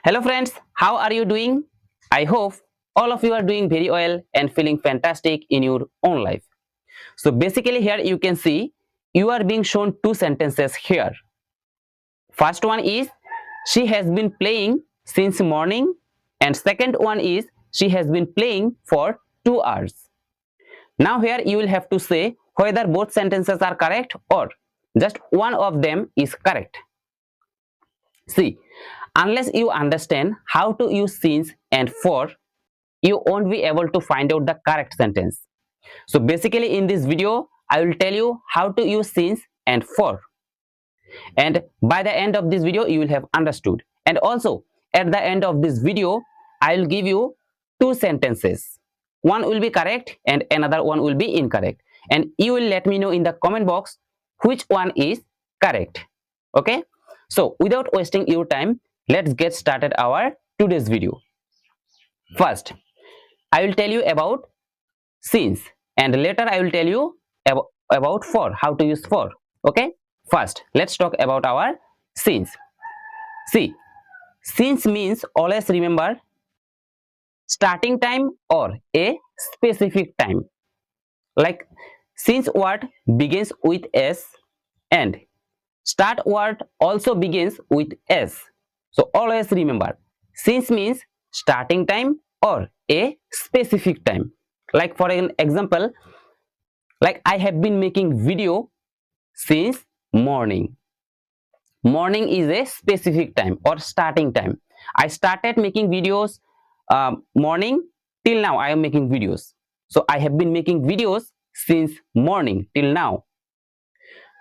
Hello friends, how are you doing? I hope all of you are doing very well and feeling fantastic in your own life. So basically here you can see you are being shown two sentences here. First one is she has been playing since morning and second one is she has been playing for 2 hours. Now here you will have to say whether both sentences are correct or just one of them is correct. See, unless you understand how to use since and for, you won't be able to find out the correct sentence. So basically in this video, I will tell you how to use since and for. And by the end of this video, you will have understood. And also at the end of this video, I will give you two sentences. One will be correct and another one will be incorrect. And you will let me know in the comment box which one is correct. Okay? So without wasting your time, let's get started our today's video. First, I will tell you about since and later I will tell you about for, how to use for. Okay? First, let's talk about our since. See, since means always remember starting time or a specific time. Like since word begins with S and start word also begins with S. So always remember since means starting time or a specific time. Like for an example, like I have been making video since morning. Morning is a specific time or starting time. I started making videos morning till now I am making videos. So I have been making videos since morning till now.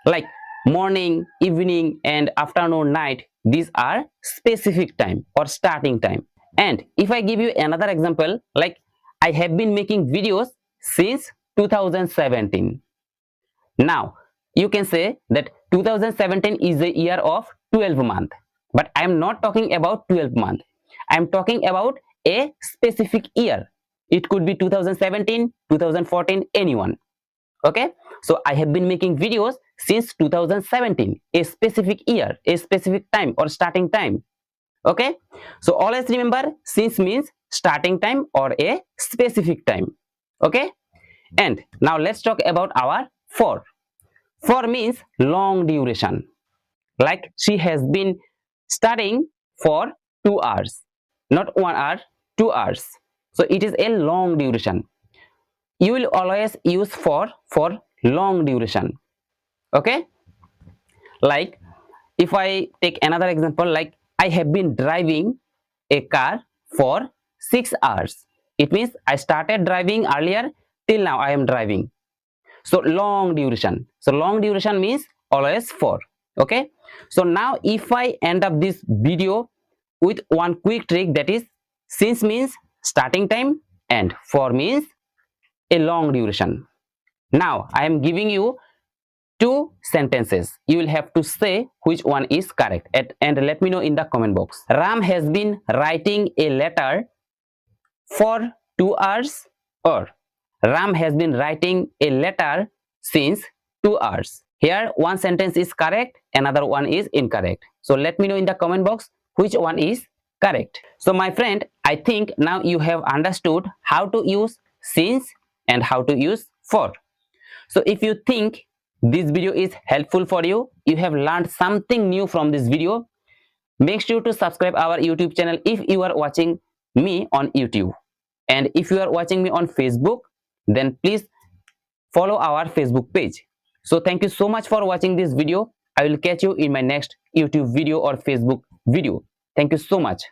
Like morning, evening and afternoon, night, these are specific time or starting time. And if I give you another example, like I have been making videos since 2017. Now you can say that 2017 is a year of 12 months, but I am not talking about 12 months. I am talking about a specific year. It could be 2017, 2014, anyone. Okay, so I have been making videos since 2017, a specific year, a specific time or starting time. Okay, so always remember since means starting time or a specific time. Okay, and now let's talk about our for. For means long duration. Like she has been studying for 2 hours, not 1 hour, 2 hours. So it is a long duration. You will always use for long duration. Okay, like if I take another example, like I have been driving a car for 6 hours. It means I started driving earlier till now I am driving. So long duration. So long duration means always for. Okay, so now if I end up this video with one quick trick, that is since means starting time and for means a long duration. Now I am giving you two sentences. You will have to say which one is correct and let me know in the comment box. Ram has been writing a letter for 2 hours, or Ram has been writing a letter since 2 hours. Here one sentence is correct, another one is incorrect. So let me know in the comment box which one is correct. So my friend, I think now you have understood how to use since and how to use for. So if you think this video is helpful for you, you have learned something new from this video, make sure to subscribe our YouTube channel if you are watching me on YouTube. And if you are watching me on Facebook, then please follow our Facebook page. So thank you so much for watching this video. I will catch you in my next YouTube video or Facebook video. Thank you so much.